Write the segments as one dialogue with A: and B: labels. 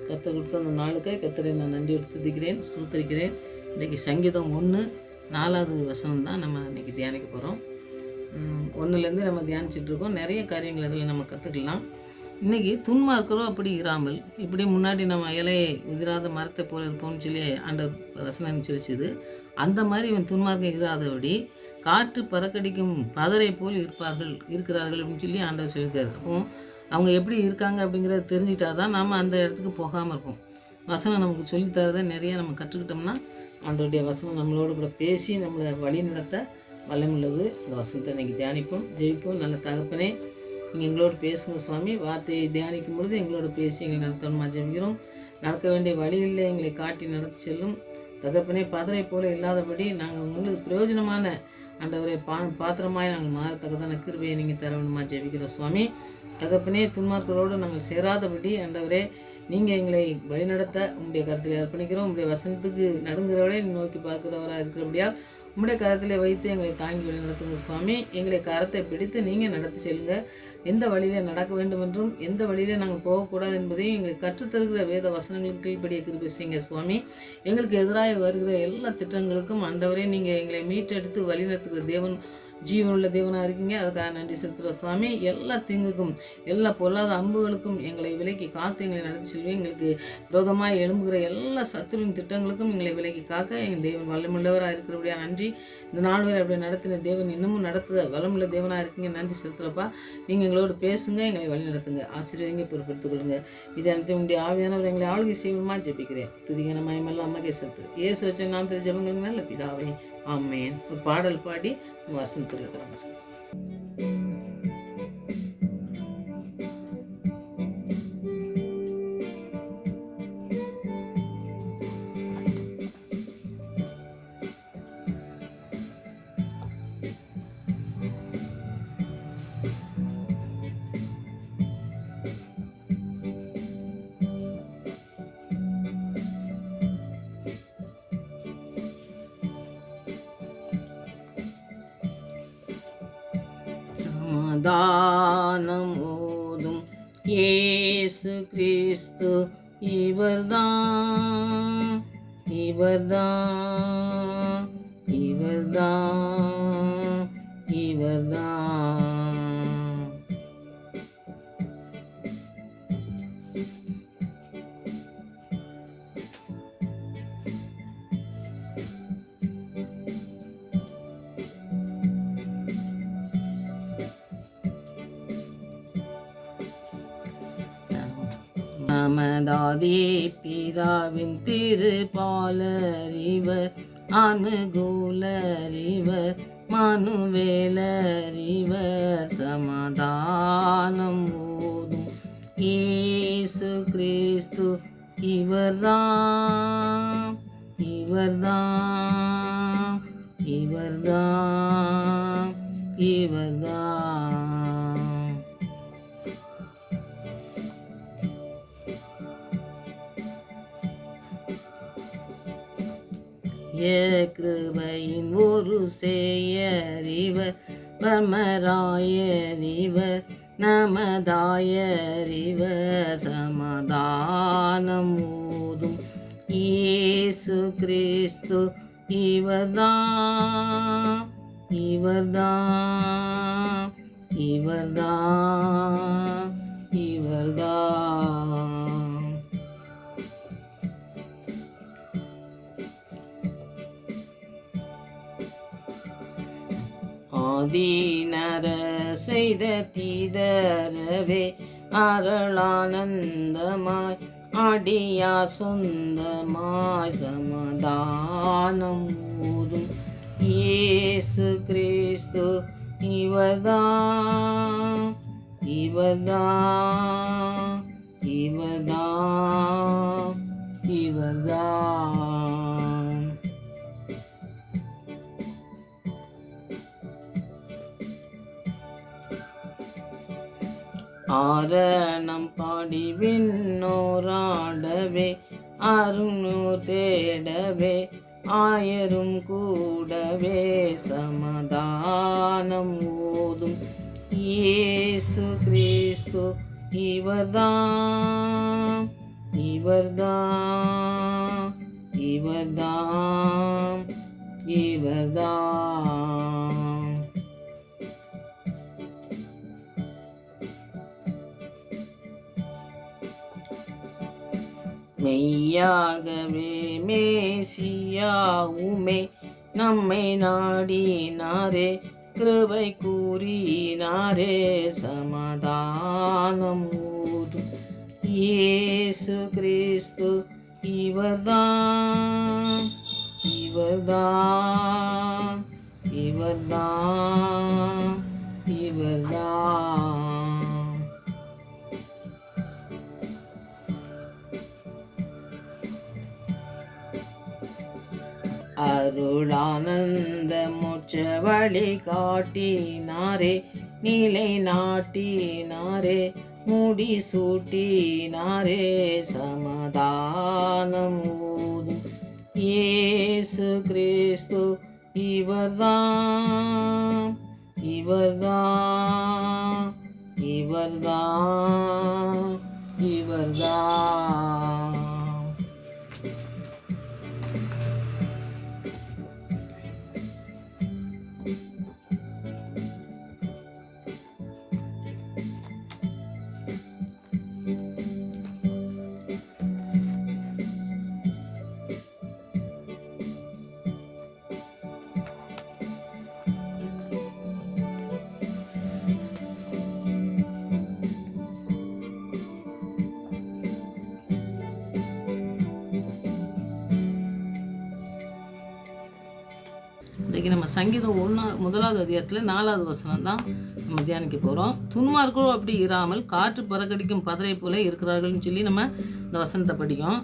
A: கர்த்தர் கொடுத்த அந்த நாளுக்காய் கர்த்தரை நான் நன்றியோடு துதிக்கிறேன், ஸ்தோத்திரிக்கிறேன். இன்றைக்கி சங்கீதம் 1:4 வசனம் தான் நம்ம இன்றைக்கி தியானிக்க போகிறோம். 1லேருந்து நம்ம தியானிச்சிட்ருக்கோம். நிறைய காரியங்கள் அதில் நம்ம கற்றுக்கலாம். இன்றைக்கி துன்மார்க்கரோ அப்படி இராமல், இப்படி முன்னாடி நம்ம இலையை உதிராத மரத்தை போல் இருப்போம்னு சொல்லி ஆண்டவர் வசனம் சொல்லிச்சுது. அந்த மாதிரி இவன் துன்மார்க்கம் இராதபடி காற்று பறக்கடிக்கும் பதரை போல் இருக்கிறார்கள் அப்படின்னு சொல்லி ஆண்டவர் சொல்லியிருக்காரு. அப்போ அவங்க எப்படி இருக்காங்க அப்படிங்கிறத தெரிஞ்சிட்டா தான் நாம் அந்த இடத்துக்கு போகாமல் இருப்போம். வசனம் நமக்கு சொல்லித்தரதை நிறைய நம்ம கற்றுக்கிட்டோம்னா ஆண்டவருடைய வசனம் நம்மளோடு கூட பேசி நம்மளை வழி நடத்த வல்லமுள்ளது. இந்த வசனத்தை இன்றைக்கி தியானிப்போம், ஜெயிப்போம். நல்ல தகப்பனே, நீங்கள் எங்களோடு பேசுங்க சுவாமி. வார்த்தையை தியானிக்கும் பொழுது எங்களோட பேசி எங்களை நடத்தணுமா ஜெபிக்கிறோம். நடக்க வேண்டிய வழியில் எங்களை காட்டி நடத்தி செல்லும் தகப்பனே. பதரை போல இல்லாதபடி நாங்கள் உங்களுக்கு பிரயோஜனமான ஆண்டவரை பாத்திரமாய் நாங்கள் மாறத்தக்கதான கிருபையை நீங்கள் தர வேணுமா ஜெபிக்கிறோம் சுவாமி. தகப்பனே, துன்மார்க்கரோடு நாங்கள் சேராதபடி ஆண்டவரே நீங்கள் எங்களை வழிநடத்த உங்களுடைய கருத்தில் அர்ப்பணிக்கிறோம். உங்களுடைய வசனத்துக்கு நடுங்கிறவரை நோக்கி பார்க்கிறவராக இருக்கிறபடியால் உங்களுடைய கரத்தில் வைத்து எங்களை தாங்கி வழி நடத்துங்க சுவாமி. எங்களை கரத்தை பிடித்து நீங்கள் நடத்தி செல்லுங்க. எந்த வழியில் நடக்க வேண்டும் என்றும் எந்த வழியில் நாங்கள் போகக்கூடாது என்பதையும் எங்களை கற்றுத்தருகிற வேத வசனங்களுக்கு கீழ்ப்படிய கிருபை செய்யுங்க சுவாமி. எங்களுக்கு எதிராக வருகிற எல்லா திட்டங்களுக்கும் ஆண்டவரே நீங்கள் எங்களை மீட்டெடுத்து வழி நடத்துகிற தேவன், ஜீவனுள்ள தேவனாக இருக்கீங்க. அதுக்காக நன்றி செலுத்துகிறோம் சுவாமி. எல்லா தீங்குக்கும் எல்லா பொல்லாத அம்புகளுக்கும் எங்களை விலக்கி காத்து எங்களை நடத்தி செல்வேன். எங்களுக்கு விரோதமாக எழும்புகிற எல்லா சத்துருவின் திட்டங்களுக்கும் எங்களை விலக்கி காக்க எங்கள் தேவன் வல்லமுள்ளவராக இருக்கிறபடியா நன்றி. இந்த நாள் வரை அப்படி நடத்தின தேவன் இன்னமும் நடத்துகிற வல்லமுள்ள தேவனாக இருக்கீங்க. நன்றி செலுத்துகிறப்பா. நீங்கள் எங்களோடு பேசுங்க, எங்களை வழி நடத்துங்க, ஆசீர்வதிங்க, பொறுப்படுத்திக் கொள்ளுங்க. இது அனைத்து உடைய ஆவியானவர் எங்களை ஆளுகை செய்வோமா ஜெபிக்கிறேன். துதிகன மயமெல்லாம் அம்மா கேசத்து இயேசு வச்ச நாமத்தில் ஜெபங்களுக்கு நல்ல பிதாவே, ஆமென். ஒரு பாடல் பாடி வசனத்தில் இருக்கிறாங்க சார். சமாதானம் ஓதும் இயேசு கிறிஸ்து இவர்தான், இவர்தான், இவர்தான், இவர்தான். நமதாதி பிதாவின் திருப்பாலறிவர், அனுகூலறிவர், மனுவேலறிவர். சமாதானம் ஓதும் இயேசு கிறிஸ்து இவர்தான், இவர்தான், இவர்தான், இவர்தான். கிருபையின் ஒரு செய்யறிவர், பரமராயறிவர், நமதாயறிவர். சமாதானம் ஓதும் இயேசு கிறிஸ்து இவர்தான், இவர்தான், இவர்தான், இவர்தான். ஆதீனர செய்த தீதரவே அருளானந்தமாய் அடியா சொந்தமாய். சமாதானம் ஓதும் இயேசு கிறிஸ்து இவர்தான், இவர்தான், இவர்தான், இவர்தான். ஆரணம் பாடி விண்ணோராடவே, அருணூர் தேடவே, ஆயரும் கூடவே. சமாதானம் ஓதும் இயேசு கிறிஸ்து இவர்தான், இவர்தான், இவர்தான், இவர்தான். மெய்யாகவே மேசியாவுமே நம்மை நாடினாரே, கிருபை கூறினாரே, சமாதானம் ஊதும் இயேசு கிறிஸ்து இவர்தான், இவர்தான், இவர்தான், இவர்தான். அருளானந்த மோட்ச வழி காட்டினாரே, நிலை நாட்டினாரே, முடி சூட்டினாரே, சமாதானம் ஊதும் இயேசு கிறிஸ்து இவர்தான், இவர்தான், இவர்தான், இவர்தான். இன்றைக்கி நம்ம சங்கீதம் முதலாவது அதிகாரத்தில் 4வது வசனம் தான் நம்ம தியானிக்க போகிறோம். துன்மார்க்கோ அப்படி இராமல் காற்று பறக்கடிக்கும் பதரை போல இருக்கிறார்கள்னு சொல்லி நம்ம இந்த வசனத்தை படிக்கும்.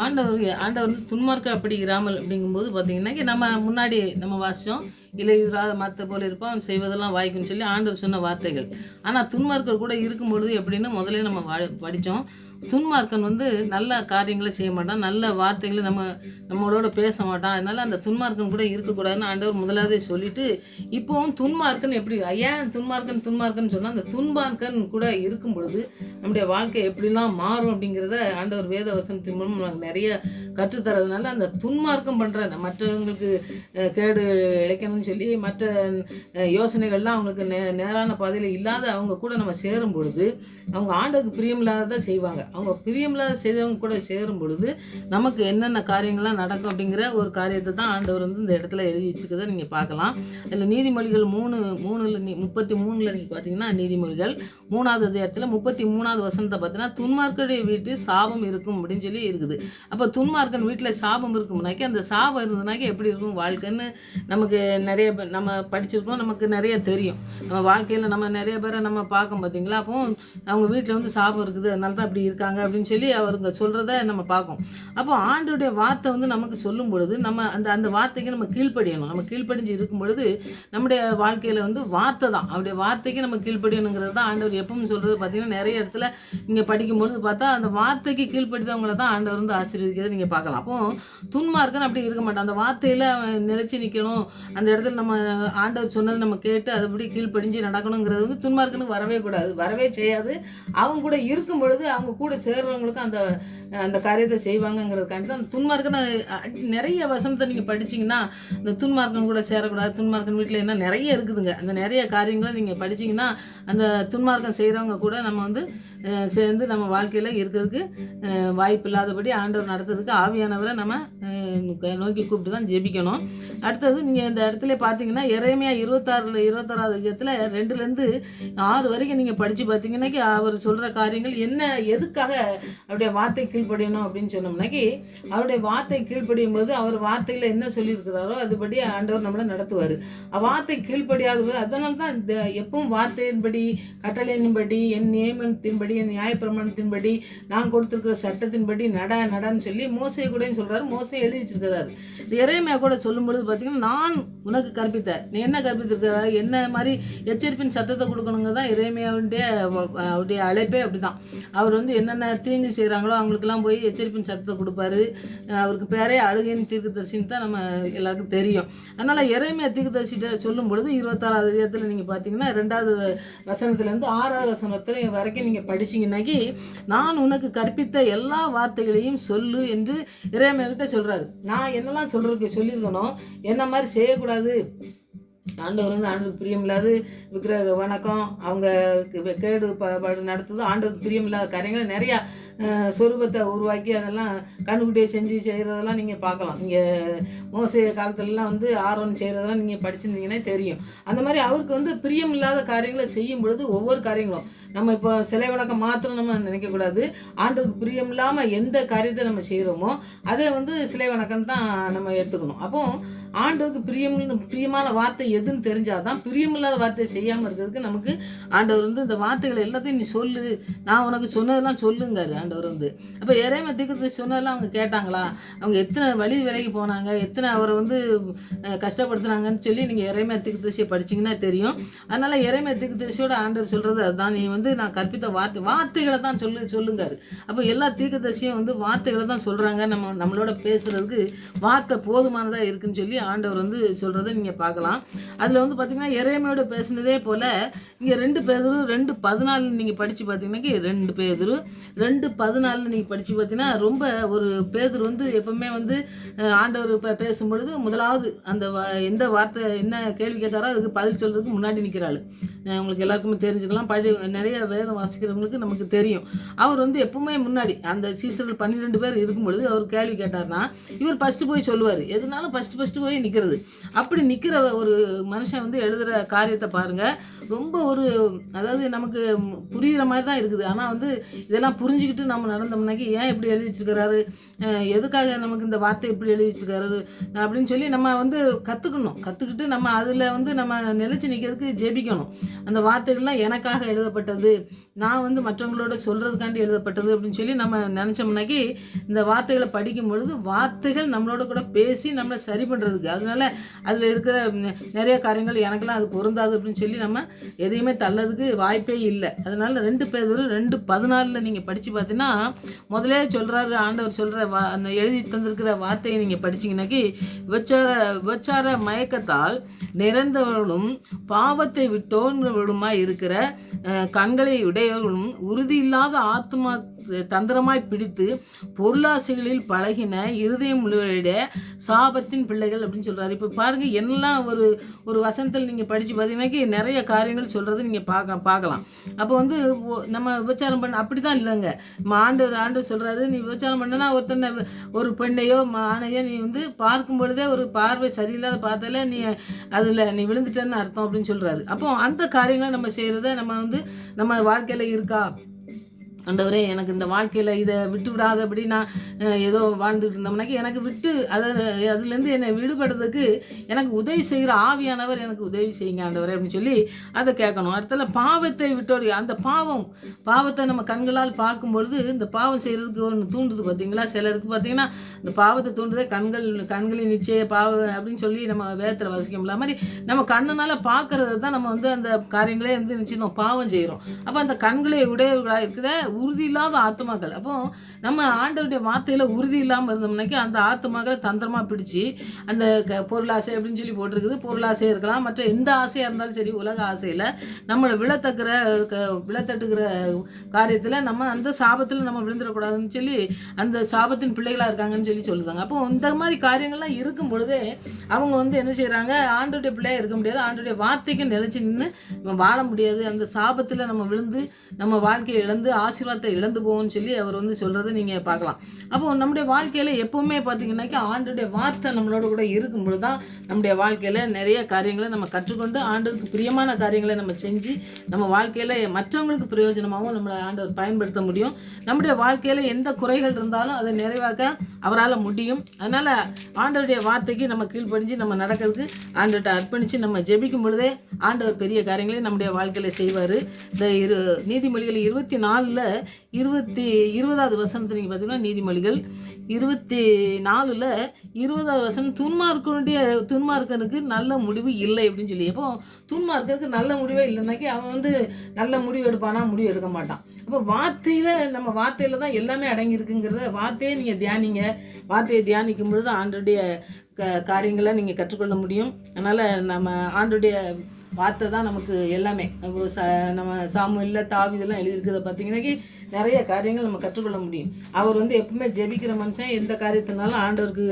A: ஆண்டவர் வந்து துன்மார்க்க அப்படி இராமல் அப்படிங்கும்போது பார்த்திங்கன்னா நம்ம முன்னாடி நம்ம வாசித்தோம், இல்லை மற்ற போல இருப்பான் செய்வதெல்லாம் வாய்க்குன்னு சொல்லி ஆண்டவர் சொன்ன வார்த்தைகள். ஆனால் துன்மார்க்கர் கூட இருக்கும்பொழுது எப்படின்னு முதல்ல நம்ம படித்தோம். துன்மார்க்கன் வந்து நல்ல காரியங்களை செய்ய மாட்டான், நல்ல வார்த்தைகளை நம்மளோட பேச மாட்டான். அதனால் அந்த துன்மார்க்கன் கூட இருக்கக்கூடாதுன்னு ஆண்டவர் முதலாவதே சொல்லிவிட்டு, இப்போவும் துன்மார்க்கன் எப்படி ஏன் துன்மார்க்கன் சொன்னால், அந்த துன்மார்க்கன் கூட இருக்கும் பொழுது நம்முடைய வாழ்க்கை எப்படிலாம் மாறும் அப்படிங்கிறத ஆண்டவர் வேத வசனத்தின் மூலம் நமக்கு நிறைய கற்றுத்தரதுனால, அந்த துன்மார்க்கம் பண்ணுற மற்றவங்களுக்கு கேடு இழைக்கணும்னு சொல்லி மற்ற யோசனைகள்லாம் அவங்களுக்கு நேரான பாதையில் இல்லாத அவங்க கூட நம்ம சேரும் பொழுது அவங்க ஆண்டவருக்கு பிரியமில்லாததை செய்வாங்க. அவங்க பிரியமில்லாத செய்தவங்க கூட சேரும் பொழுது நமக்கு என்னென்ன காரியங்கள்லாம் நடக்கும் அப்படிங்கிற ஒரு காரியத்தை தான் ஆண்டவர் வந்து இந்த இடத்துல எழுதி வச்சுருக்கதை நீங்கள் பார்க்கலாம். அதில் நீதிமொழிகள் 33 நீங்கள் பார்த்தீங்கன்னா, நீதிமொழிகள் 3வது அதிகாரத்தில் 33வது வசனத்தை பார்த்தீங்கன்னா, துன்மார்க்கருடைய வீட்டில் சாபம் இருக்கும் அப்படின்னு சொல்லி இருக்குது. அப்போ துன்மார்க்கன் வீட்டில் சாபம் இருக்கும்னாக்கி, அந்த சாபம் இருந்ததுனாக்கி எப்படி இருக்கும் வாழ்க்கைன்னு நமக்கு நிறைய நம்ம படிச்சிருக்கோம், நமக்கு நிறைய தெரியும். நம்ம வாழ்க்கையில் நம்ம நிறைய பேரை நம்ம பார்க்க பார்த்தீங்களா, அப்போ அவங்க வீட்டில் வந்து சாபம் இருக்குது, அதனால தான் அப்படி இருக்காங்க அப்படின்னு சொல்லி அவருங்க சொல்கிறத நம்ம பார்க்கோம். அப்போ ஆண்டோடைய வார்த்தை வந்து நமக்கு சொல்லும் பொழுது நம்ம அந்த வார்த்தைக்கு நம்ம கீழ்ப்படியணும். நம்ம கீழ்ப்படிஞ்சு இருக்கும் பொழுது நம்முடைய வாழ்க்கையில் வந்து வார்த்தை தான், அவருடைய வார்த்தைக்கு நம்ம கீழ்ப்படியணுங்கிறது தான் ஆண்டவர் எப்பவும் சொல்கிறது. பார்த்திங்கன்னா நிறைய இடத்துல நீங்கள் படிக்கும்பொழுது பார்த்தா அந்த வார்த்தைக்கு கீழ்ப்படுத்தவங்களை தான் ஆண்டவர் வந்து ஆசீர்வதிக்கிறத நீங்கள் பார்க்கலாம். அப்போ துன்மார்க்கன் அப்படி இருக்க மாட்டான், அந்த வார்த்தையில் நிலைச்சி நிற்கணும், அந்த இடத்துல நம்ம ஆண்டவர் சொன்னது நம்ம கேட்டு அதுபடி கீழ்ப்படிஞ்சு நடக்கணுங்கிறது வந்து துன்மார்க்கனுக்கு வரவே கூடாது, வரவே செய்யாது. அவங்க கூட இருக்கும் பொழுது அவங்க கூட சேர்றவங்களுக்கும் அந்த காரியத்தை செய்வாங்கங்கிறதுக்காண்டி தான் துன்மார்க்கன். நிறைய வசனத்தை நீங்கள் படிச்சிங்கன்னா இந்த துன்மார்க்கன் கூட சேரக்கூடாது, துன்மார்க்கன் வீட்டில் என்ன நிறைய இருக்குதுங்க. அந்த நிறைய காரியங்களை நீங்கள் படிச்சிங்கன்னா அந்த துன்மார்க்கம் செய்கிறவங்க கூட நம்ம வந்து சேர்ந்து நம்ம வாழ்க்கையில் இருக்கிறதுக்கு வாய்ப்பு இல்லாதபடி ஆண்டவர் நடத்துறதுக்கு ஆவியானவரை நம்ம நோக்கி கூப்பிட்டு தான் ஜெபிக்கணும். அடுத்தது நீங்கள் இந்த இடத்துல பார்த்தீங்கன்னா எரேமியா 26வது அதிகாரத்தில் 2-6 வரைக்கும் நீங்கள் படித்து பார்த்தீங்கன்னாக்கி அவர் சொல்கிற காரியங்கள் என்ன, எதுக்காக அவருடைய வார்த்தை கீழ்ப்படியணும் அப்படின்னு சொன்னோம்னாக்கி, அவருடைய வார்த்தை கீழ்ப்படியும் போது அவர் வார்த்தையில் என்ன சொல்லியிருக்கிறாரோ அதுபடி ஆண்டவர் நம்மளை நடத்துவார். வார்த்தை கீழ்ப்படியாத போது அதனால தான் எப்பவும் வார்த்தையின்படி, கட்டளையின்படி, என் நியமனத்தின்படி, என் நியாயப்பிரமாணத்தின்படி, நான் கொடுத்துருக்கிற சட்டத்தின்படி நடன்னு சொல்லி மோசையை கூட சொல்கிறாரு. மோசை எழுதி வச்சிருக்கிறாரு. எரேமியா கூட சொல்லும்பொழுது பார்த்தீங்கன்னா, நான் உனக்கு கற்பித்தேன், நீ என்ன கற்பித்திருக்கிறார், என்ன மாதிரி எச்சரிப்பின் சத்தத்தை கொடுக்கணுங்க தான் அவருடைய அழைப்பே அப்படி தான். அவர் வந்து என்னென்ன தீங்கு செய்கிறாங்களோ அவங்களுக்கெல்லாம் போய் எச்சரிப்பின் சத்தத்தை கொடுப்பாரு. அவருக்கு பேரே அழுகையின் தீர்க்கதரிசின்னு தான் நம்ம எல்லாருக்கும் தெரியும். அதனால் எரேமியா தீர்க்கதரிசிட்ட சொல்லும் பொழுது 26வது அதிகாரத்தில் நீங்கள் பார்த்தீங்கன்னா 2வது வசனத்துலேருந்து 6வது வசனத்தில் வரைக்கும் நீங்கள் படிச்சிங்கன்னாக்கி நான் உனக்கு கற்பித்த எல்லா வார்த்தைகளையும் சொல்லு என்று இறைமையாகிட்ட சொல்கிறாரு. நான் என்னெல்லாம் சொல்லியிருக்கணும், என்ன மாதிரி செய்யக்கூடாது, ஆண்டவர் ஆண்டவருக்கு பிரியமில்லாது விக்கிரக வணக்கம், அவங்க கேடு பாடு நடத்துது, ஆண்டவருக்கு பிரியமில்லாத காரியங்களை நிறையா சொரூபத்தை உருவாக்கி அதெல்லாம் கண்ணுக்குட்டியை செஞ்சு செய்கிறதெல்லாம் நீங்கள் பார்க்கலாம். நீங்கள் மோசே காலத்துலலாம் ஆரோன் செய்கிறதெல்லாம் நீங்கள் படிச்சிருந்தீங்கன்னா தெரியும். அந்த மாதிரி அவருக்கு பிரியமில்லாத காரியங்களை செய்யும் பொழுது ஒவ்வொரு காரியங்களும் நம்ம இப்போ சிலை வணக்கம் மாத்திரம் நம்ம நினைக்கக்கூடாது. ஆண்டவருக்கு பிரியமில்லாமல் எந்த காரியத்தை நம்ம செய்கிறோமோ அதை சிலை வணக்கம் தான் நம்ம எடுத்துக்கணும். அப்போ ஆண்டவருக்கு பிரியமான வார்த்தை எதுன்னு தெரிஞ்சால் தான் பிரியமில்லாத வார்த்தையை செய்யாமல் இருக்கிறதுக்கு நமக்கு ஆண்டவர் இந்த வார்த்தைகளை எல்லாத்தையும் நீ சொல்லு, நான் உனக்கு சொன்னதெல்லாம் சொல்லுங்காரு ஆண்டவர். அப்போ எரேமியா தீர்க்கதரிசி சொன்னதெல்லாம் அவங்க கேட்டாங்களா, அவங்க எத்தனை வழி விலைக்கு போனாங்க, எத்தனை அவரை கஷ்டப்படுத்துனாங்கன்னு சொல்லி நீங்கள் எரேமியா தீர்க்கதரிசியை படிச்சிங்கன்னா தெரியும். அதனால் எரேமியா தீர்க்கதரிசியோட ஆண்டவர் சொல்கிறது அதுதான், நீ நான் கற்பித்த வார்த்தைகளை தான் சொல்லுங்காரு. அப்போ எல்லா தீர்க்கதரிசியும் வார்த்தைகளை தான் சொல்கிறாங்க, நம்மளோட பேசுகிறதுக்கு வார்த்தை போதுமானதாக இருக்குன்னு சொல்லி ஆண்டவர் சொல்கிறத நீங்கள் பார்க்கலாம். அதில் பார்த்திங்கன்னா எரேமியோட பேசுனதே போல் இங்கே 2 பேதுரு 2:14 நீங்கள் படித்து பார்த்தீங்கன்னாக்கி 2 பேதுரு 2:14 நீங்கள் படித்து பார்த்தீங்கன்னா ரொம்ப ஒரு பேதுரு எப்பவுமே ஆண்டவர் பேசும்பொழுது முதலாவது அந்த எந்த வார்த்தை என்ன கேள்வி கேட்காரோ அதுக்கு பதில் சொல்கிறதுக்கு முன்னாடி நிற்கிறாள். உங்களுக்கு எல்லாருக்குமே தெரிஞ்சுக்கலாம், நிறைய வேதம் வாசிக்கிறவங்களுக்கு நமக்கு தெரியும். அவர் எப்பவுமே முன்னாடி அந்த சீசர்கள் 12 பேர் இருக்கும் பொழுது அவர் கேள்வி கேட்டார்னா இவர் ஃபஸ்ட்டு போய் சொல்லுவார். எதுனாலும் ஃபஸ்ட்டு போய் நிற்கிறது. அப்படி நிற்கிற ஒரு மனுஷன் எழுதுகிற காரியத்தை பாருங்கள், ரொம்ப அதாவது நமக்கு புரிகிற மாதிரி தான் இருக்குது. ஆனால் இதெல்லாம் புரிஞ்சுக்கிட்டு நம்ம நடந்தோம்னாக்கி ஏன் இப்படி எழுதி வச்சுருக்கிறாரு, எதுக்காக நமக்கு இந்த வார்த்தை இப்படி எழுதி வச்சுருக்காரு அப்படின்னு சொல்லி நம்ம கற்றுக்கிட்டு நம்ம அதில் நம்ம நிலைச்சி நிற்கிறதுக்கு ஜெபிக்கணும். அந்த வார்த்தைகள்லாம் எனக்காக எழுதப்பட்டது, நான் மற்றவங்களோட சொல்கிறதுக்காண்டி எழுதப்பட்டது அப்படின்னு சொல்லி நம்ம நினச்சோம்னாக்கி இந்த வார்த்தைகளை படிக்கும் பொழுது வார்த்தைகள் நம்மளோட கூட பேசி நம்மளை சரி பண்ணுறதுக்கு, அதனால அதில் இருக்கிற நிறைய காரியங்கள் எனக்கெல்லாம் அது பொருந்தாது அப்படின்னு சொல்லி நம்ம எதையுமே தள்ளதுக்கு வாய்ப்பே இல்லை. அதனால் 2 பேதுரு 2:14 நீங்கள் படித்து பார்த்தீங்கன்னா முதலே சொல்கிறாரு ஆண்டவர் சொல்கிற அந்த எழுதி தந்திருக்கிற வார்த்தையை நீங்கள் படிச்சிங்கனாக்கி விபச்சார மயக்கத்தால் நிறைந்தவர்களும் பாவத்தை விட்டோன்றவர்களுமாய் இருக்கிற கண்களை உடையவர்களும் உறுதி இல்லாத ஆத்மா தந்திரமாய் பிடித்து பொருளாசைகளில் பழகின இருதயம் உள்ளவருடைய சாபத்தின் பிள்ளைகள் அப்படின்னு சொல்கிறாரு. இப்போ பாருங்கள், எல்லாம் ஒரு வசனத்தில் நீங்கள் படித்து பார்த்தீங்கன்னாக்கி நிறைய காரியங்கள் சொல்கிறது நீங்கள் பார்க்கலாம். அப்போ நம்ம விபச்சாரம் பண்ண அப்படி தான் இல்லைங்க. ஆண்டவர் சொல்கிறாரு, நீ விபச்சாரம் பண்ணனா ஒருத்தனை ஒரு பெண்ணையோ ஆணையோ நீ பார்க்கும் பொழுதே ஒரு பார்வை சரியில்லாத பார்த்தாலே நீ விழுந்துட்டேன்னு அர்த்தம் அப்படின்னு சொல்கிறாரு. அப்போ அந்த காரியங்களை நம்ம செய்கிறத நம்ம வாழ்க்கையில் இருக்கா, ஆண்டவரே எனக்கு இந்த வாழ்க்கையில் இதை விட்டு விடாதபடி நான் ஏதோ வாழ்ந்துட்டு இருந்தோம்னாக்கி எனக்கு விட்டு அதுலேருந்து என்னை விடுபடுறதுக்கு எனக்கு உதவி செய்கிற ஆவியானவர் எனக்கு உதவி செய்யுங்க ஆண்டவரே அப்படின்னு சொல்லி அதை கேட்கணும். அடுத்தல பாவத்தை விட்டோடி அந்த பாவத்தை நம்ம கண்களால் பார்க்கும்பொழுது இந்த பாவம் செய்கிறதுக்கு ஒன்று தூண்டுது பார்த்தீங்களா. சிலருக்கு பார்த்தீங்கன்னா இந்த பாவத்தை தூண்டுதே கண்களின் நிச்சய பாவம் அப்படின்னு சொல்லி நம்ம வேதத்தில் வசிக்கல மாதிரி நம்ம கண்ணுனால பார்க்கறது தான் நம்ம அந்த காரியங்களே நிச்சயம் பாவம் செய்கிறோம். அப்போ அந்த கண்களை உடையவர்களாக இருக்கிற உறுதி இல்லாத ஆத்மாக்கள், அப்போ நம்ம ஆண்டவருடைய வார்த்தையில் உறுதி இல்லாமல் இருந்தோம்னாக்கி அந்த ஆத்மாக்களை தந்திரமாக பிடிச்சி அந்த பொருளாசை அப்படின்னு சொல்லி போட்டிருக்குது. பொருளாசை இருக்கலாம், மற்ற எந்த ஆசையாக இருந்தாலும் சரி, உலக ஆசையில் நம்மளை விழத்தட்டுகிற காரியத்தில் நம்ம அந்த சாபத்தில் நம்ம விழுந்துடக்கூடாதுன்னு சொல்லி அந்த சாபத்தின் பிள்ளைகளாக இருக்காங்கன்னு சொல்லி சொல்லுதாங்க. அப்போ இந்த மாதிரி காரியங்கள்லாம் இருக்கும் பொழுதே அவங்க என்ன செய்கிறாங்க, ஆண்டவருடைய பிள்ளையாக இருக்க முடியாது, ஆண்டவருடைய வார்த்தைக்கு நிலைச்சி நின்று நம்ம வாழ முடியாது, அந்த சாபத்தில் நம்ம விழுந்து நம்ம வாழ்க்கையை இழந்து ஆசீர்வாதத்தை இழந்து போவோம்னு சொல்லி அவர் சொல்கிறத நீங்கள் பார்க்கலாம். அப்போ நம்முடைய வாழ்க்கையில் எப்போவுமே பார்த்தீங்கன்னாக்கா ஆண்டவருடைய வார்த்தை நம்மளோட கூட இருக்கும்பொழுது தான் நம்முடைய வாழ்க்கையில் நிறைய காரியங்களை நம்ம கற்றுக்கொண்டு ஆண்டவருக்கு பிரியமான காரியங்களை நம்ம செஞ்சு நம்ம வாழ்க்கையில் மற்றவங்களுக்கு பிரயோஜனமாகவும் நம்மளை ஆண்டவர் பயன்படுத்த முடியும். நம்முடைய வாழ்க்கையில் எந்த குறைகள் இருந்தாலும் அதை நிறைவாக்க அவரால் முடியும். அதனால் ஆண்டவருடைய வார்த்தைக்கு நம்ம கீழ்ப்படிஞ்சு நம்ம நடக்கிறதுக்கு ஆண்டவர்கிட்ட அர்ப்பணித்து நம்ம ஜெபிக்கும் பொழுதே ஆண்டவர் பெரிய காரியங்களை நம்முடைய வாழ்க்கையில் செய்வார். இந்த நீதிமொழிகள் 24 20வது வசனத்தை நீங்கள் பார்த்தீங்கன்னா நீதிமொழிகள் 24 20வது வசனம், துன்மார்க்கனுக்கு நல்ல முடிவு இல்லை அப்படின்னு சொல்லி. அப்போ துன்மார்க்கனுக்கு நல்ல முடிவே இல்லைனாக்கி அவன் நல்ல முடிவு எடுப்பானா, முடிவு எடுக்க மாட்டான். அப்போ நம்ம வார்த்தையில் தான் எல்லாமே அடங்கியிருக்குங்கிறத வார்த்தையை நீங்கள் தியானிங்க. வார்த்தையை தியானிக்கும் பொழுது ஆண்டோடைய காரியங்களை நீங்கள் கற்றுக்கொள்ள முடியும். அதனால் நம்ம ஆண்டோடைய வார்த்தை தான் நமக்கு எல்லாமே. நம்ம சாமுவேலில் தாவீதெல்லாம் எழுதியிருக்கிறத பார்த்தீங்கன்னாக்கி நிறைய காரியங்கள் நம்ம கற்றுக்கொள்ள முடியும். அவர் வந்து எப்பவுமே ஜெபிக்கிற மனுஷன், எந்த காரியத்தினாலும் ஆண்டவருக்கு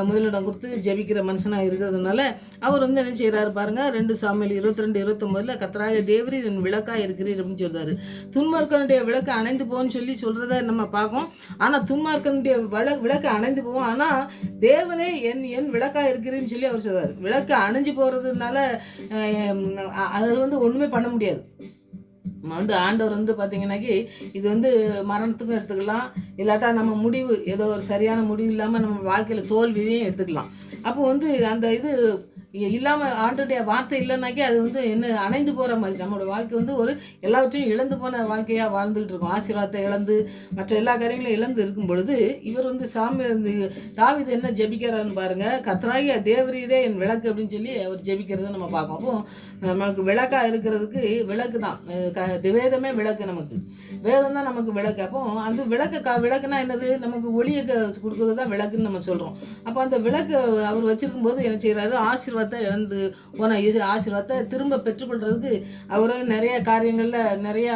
A: முதலிடம் கொடுத்து ஜெபிக்கிற மனுஷனாக இருக்கிறதுனால அவர் வந்து என்ன செய்கிறாரு பாருங்கள், 2 சாமுவேல் 22:29 கர்த்தராகிய தேவரீர் என் விளக்காக இருக்கிறீர் அப்படின்னு சொல்கிறாரு. துன்மார்க்கனுடைய விளக்கு அணைந்து போன்னு சொல்கிறத நம்ம பார்க்கோம். ஆனால் துன்மார்க்கனுடைய விளக்கு அணைந்து போவோம், ஆனால் தேவனே என் விளக்காக இருக்கிறேன்னு சொல்லி அவர் சொல்கிறார். விளக்கு அணைஞ்சு போகிறதுனால அது வந்து ஒன்றுமே பண்ண முடியாது. நம்ம வந்து ஆண்டவர் வந்து பார்த்திங்கனாக்கி இது வந்து மரணத்துக்கும் எடுத்துக்கலாம், இல்லாட்டா நம்ம முடிவு ஏதோ ஒரு சரியான முடிவு இல்லாமல் நம்ம வாழ்க்கையில் தோல்வியையும் எடுத்துக்கலாம். அப்போ வந்து அந்த இது இல்லாமல் ஆண்டோடைய வார்த்தை இல்லைனாக்கி அது வந்து என்ன அணைந்து போகிற மாதிரி நம்மளோட வாழ்க்கை வந்து ஒரு எல்லாவற்றையும் இழந்து போன வாழ்க்கையாக வாழ்ந்துக்கிட்டு இருக்கோம். ஆசீர்வாதத்தை இழந்து மற்ற எல்லா காரியங்களும் இழந்து இருக்கும் பொழுது இவர் வந்து தாவீது என்ன ஜெபிக்கிறான்னு பாருங்கள், கர்த்தராகிய தேவரீரே என் விளக்கு அப்படின்னு சொல்லி அவர் ஜெபிக்கிறத நம்ம பார்ப்போம். அப்போ நமக்கு விளக்காக இருக்கிறதுக்கு விளக்கு தான், வேதமே விளக்கு, நமக்கு வேதம் தான் நமக்கு விளக்கு. அப்போ அந்த விளக்குனா என்னது, நமக்கு ஒளியை கொடுக்குறது தான் விளக்குன்னு நம்ம சொல்கிறோம். அப்போ அந்த விளக்கு அவர் வச்சிருக்கும் போது என்ன செய்கிறாரு, ஆசீர்வாதத்தை இழந்து போன ஆசீர்வாதத்தை திரும்ப பெற்றுக்கொள்கிறதுக்கு அவர் நிறைய காரியங்களில் நிறையா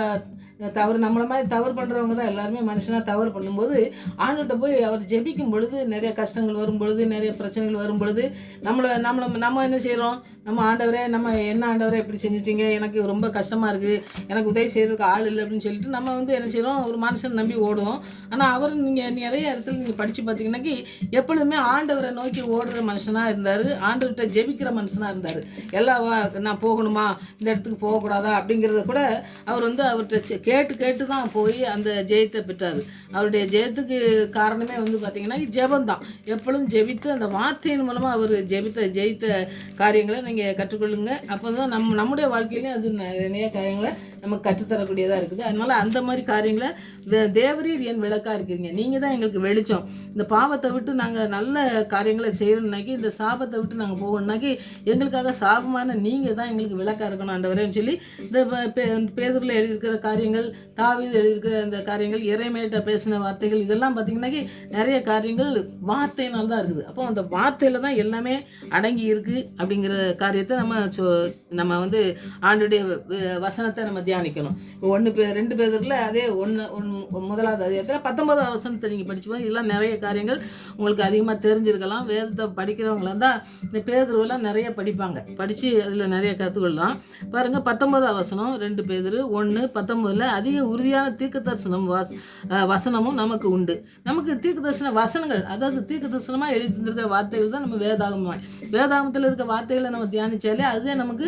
A: நம்மளை மாதிரி தவறு பண்ணுறவங்க தான் எல்லாருமே மனுஷனாக தவறு பண்ணும்போது ஆண்டுகிட்ட போய் அவர் ஜெபிக்கும் பொழுது நிறைய கஷ்டங்கள் வரும் பொழுது, நிறைய பிரச்சனைகள் வரும் பொழுது நம்ம என்ன செய்கிறோம், நம்ம ஆண்டவரே, நம்ம என்ன ஆண்டவரே இப்படி செஞ்சிட்டீங்க, எனக்கு ரொம்ப கஷ்டமாக இருக்குது, எனக்கு உதவி செய்கிறதுக்கு ஆள் இல்லை அப்படின்னு சொல்லிட்டு நம்ம வந்து என்ன செய்கிறோம், ஒரு மனுஷன் நம்பி ஓடுவோம். ஆனால் அவர் நீங்கள் நிறைய இடத்துல நீங்கள் படித்து பார்த்தீங்கன்னாக்கி எப்பொழுதுமே ஆண்டவரை நோக்கி ஓடுற மனுஷனாக இருந்தார், ஆண்டவர்கிட்ட ஜெபிக்கிற மனுஷனாக இருந்தார். நான் போகணுமா, இந்த இடத்துக்கு போகக்கூடாதா அப்படிங்கிறத கூட அவர் வந்து அவர்கிட்ட கேட்டு தான் போய் அந்த ஜெயத்தை பெற்றார். அவருடைய ஜெயத்துக்கு காரணமே வந்து பார்த்திங்கன்னா ஜெபந்தான். எப்பொழுதும் ஜெபித்து அந்த வார்த்தையின் மூலமாக அவர் ஜெயித்த காரியங்களை நீங்கள் கற்றுக்கொள்ளுங்க. அப்போ தான் நம்முடைய வாழ்க்கையிலையும் அது நிறைய காரியங்களை நமக்கு கற்றுத்தரக்கூடியதாக இருக்குது. அதனால் அந்த மாதிரி காரியங்களை தேவரீர் என் விளக்காக இருக்கிறீங்க, நீங்கள் தான் எங்களுக்கு வெளிச்சம். இந்த பாவத்தை விட்டு நாங்கள் நல்ல காரியங்களை செய்யணும்னாக்கி, இந்த சாபத்தை விட்டு நாங்கள் போகணும்னாக்கி எங்களுக்காக சாபமான நீங்கள் தான் எங்களுக்கு விளக்காக இருக்கணும் ஆண்டவரேன்னு சொல்லி இந்த பேதுருவில் எழுதியிருக்கிற காரியங்கள், தாவீது எழுதியிருக்கிற அந்த காரியங்கள், இறைமையிட்ட பேசின வார்த்தைகள், இதெல்லாம் பார்த்திங்கனாக்கி நிறைய காரியங்கள் வார்த்தையினால் தான் இருக்குது. அப்போ அந்த வார்த்தையில் தான் எல்லாமே அடங்கி இருக்குது அப்படிங்கிற காரியத்தை நம்ம வந்து ஆண்டுடைய வசனத்தை நம்ம தியானிக்கணும். 2 பேதுருல அதே 1 அதிகாரத்தில் 19வது வசனத்தை நீங்கள் படிச்சுப்போம். இதெல்லாம் நிறைய காரியங்கள் உங்களுக்கு அதிகமாக தெரிஞ்சிருக்கலாம். வேதத்தை படிக்கிறவங்களாக தான் இந்த பேதுருவெல்லாம் நிறைய படித்து அதில் நிறைய கற்றுக்கொள்ளலாம். பாருங்கள், 19வது வசனம் 2 பேதுரு 1:19 அதிக உறுதியான தீர்க்கதரிசனம் வசனமும் நமக்கு உண்டு. நமக்கு தீர்க்கதரிசன வசனங்கள், அதாவது தீர்க்கதரிசனமாக எழுதி தந்திருக்கிற வார்த்தைகள் தான் நம்ம வேதாகமத்தில் இருக்க வார்த்தைகளை நம்ம தியானித்தாலே அதுவே நமக்கு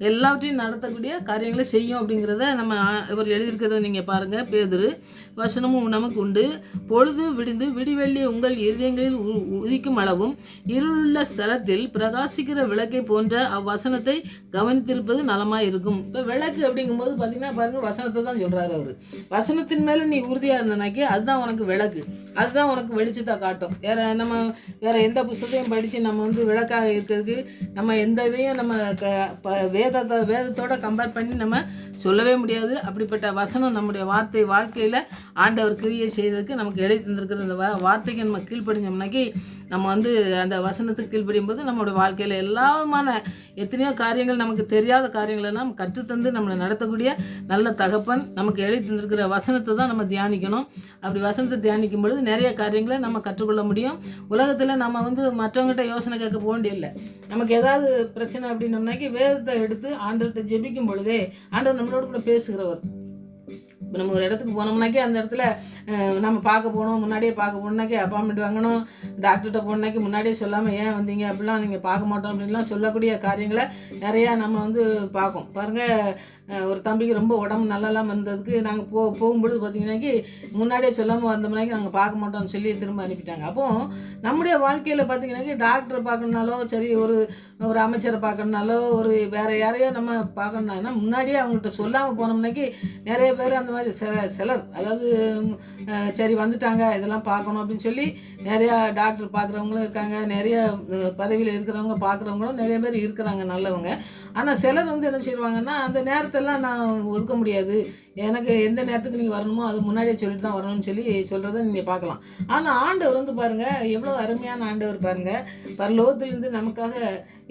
A: எல்லாவற்றையும் நடத்தக்கூடிய காரியங்களை செய்யும் அப்படிங்கிறத நம்ம இவர் எழுதியிருக்கிறத நீங்கள் பாருங்கள். பேதுரு வசனமும் நமக்கு உண்டு. பொழுது விடிந்து விடிவெள்ளி உங்கள் இதயங்களில் உதிக்கும் அளவும் இருளுள்ள ஸ்தலத்தில் பிரகாசிக்கிற விளக்கை போன்ற அவ்வசனத்தை கவனித்திருப்பது நலமாக இருக்கும். இப்போ விளக்கு அப்படிங்கும்போது பார்த்தீங்கன்னா பாருங்கள், வசனத்தை தான் சொல்கிறாரு அவர். வசனத்தின் மேலே நீ உறுதியாக இருந்தனாக்கி அதுதான் உனக்கு விளக்கு, அதுதான் உனக்கு வெளிச்சத்தை காட்டும். வேறு எந்த புத்தகத்தையும் படித்து நம்ம வந்து விளக்காக இருக்கிறதுக்கு நம்ம எந்த இதையும் நம்ம வேதத்தோட கம்பேர் பண்ணி நம்ம சொல்லவே முடியாது. அப்படிப்பட்ட வசனம் நம்முடைய வாழ்க்கையில் ஆண்டவர் கிரியை செய்வதற்கு நமக்கு எழுதி தந்திருக்கிற அந்த வார்த்தைக்கு நம்ம கீழ்ப்படிஞ்சோம்னாக்கி நம்ம வந்து அந்த வசனத்துக்கு கீழ்ப்படியும் போது நம்மளுடைய வாழ்க்கையில் எல்லாமான எத்தனையோ காரியங்கள், நமக்கு தெரியாத காரியங்களை நம்ம கற்றுத்தந்து நம்மளை நடத்தக்கூடிய நல்ல தகப்பன் நமக்கு எழுதி தந்திருக்கிற வசனத்தை தான் நம்ம தியானிக்கணும். அப்படி வசனத்தை தியானிக்கும் பொழுது நிறைய காரியங்களை நம்ம கற்றுக்கொள்ள முடியும். உலகத்தில் நம்ம வந்து மற்றவங்ககிட்ட யோசனை கேட்க போக வேண்டியதில்லை. நமக்கு ஏதாவது பிரச்சனை அப்படின்னோம்னாக்கி வேதத்தை எடுத்து ஆண்டவர்கிட்ட ஜெபிக்கும் பொழுதே ஆண்டவர் நம்மளோட கூட பேசுகிறவர். இப்போ நம்ம ஒரு இடத்துக்கு போனோம்னாக்கி அந்த இடத்துல நம்ம முன்னாடியே பார்க்க போனோம்னாக்கி அப்பாயின்மெண்ட் வாங்கணும், டாக்டர்கிட்ட போனோம்னாக்கி முன்னாடியே சொல்லாமல் ஏன் வந்தீங்க அப்படிலாம் நீங்கள் பார்க்க மாட்டோம் அப்படின்லாம் சொல்லக்கூடிய காரியங்களை நிறையா நம்ம வந்து பார்ப்போம். பாருங்கள், ஒரு தம்பிக்கு ரொம்ப உடம்பு நல்லாலாம் வந்ததுக்கு நாங்கள் போகும்பொழுது பார்த்தீங்கன்னாக்கி முன்னாடியே சொல்லாமல் வந்தோம்னாக்கி நாங்கள் பார்க்க மாட்டோம்னு சொல்லி திரும்ப அனுப்பிட்டாங்க. அப்போது நம்முடைய வாழ்க்கையில் பார்த்தீங்கன்னாக்கி டாக்டரை பார்க்கணுனாலோ சரி, ஒரு அமைச்சரை பார்க்கணுனாலோ ஒரு வேறு யாரையோ நம்ம பார்க்கணுன்னா முன்னாடியே அவங்கள்ட்ட சொல்லாமல் போனோம்னாக்கி நிறைய பேர் அந்த மாதிரி சிலர், அதாவது சரி வந்துட்டாங்க இதெல்லாம் பார்க்கணும் அப்படின்னு சொல்லி நிறையா டாக்டர் பார்க்குறவங்களும் இருக்காங்க, நிறைய பதவியில் இருக்கிறவங்க பார்க்குறவங்களும் நிறைய பேர் இருக்கிறாங்க நல்லவங்க. ஆனால் சிலர் வந்து என்ன செய்வாங்கன்னா அந்த நேரத்தெல்லாம் நான் ஒதுக்க முடியாது, எனக்கு எந்த நேரத்துக்கு நீங்கள் வரணுமோ அது முன்னாடியே சொல்லிட்டு தான் வரணும்னு சொல்லி சொல்கிறத நீங்கள் பார்க்கலாம். ஆனால் ஆண்டவர் வந்து பாருங்கள், எவ்வளோ அருமையான ஆண்டவர் பாருங்கள். பரலோகத்திலிருந்து நமக்காக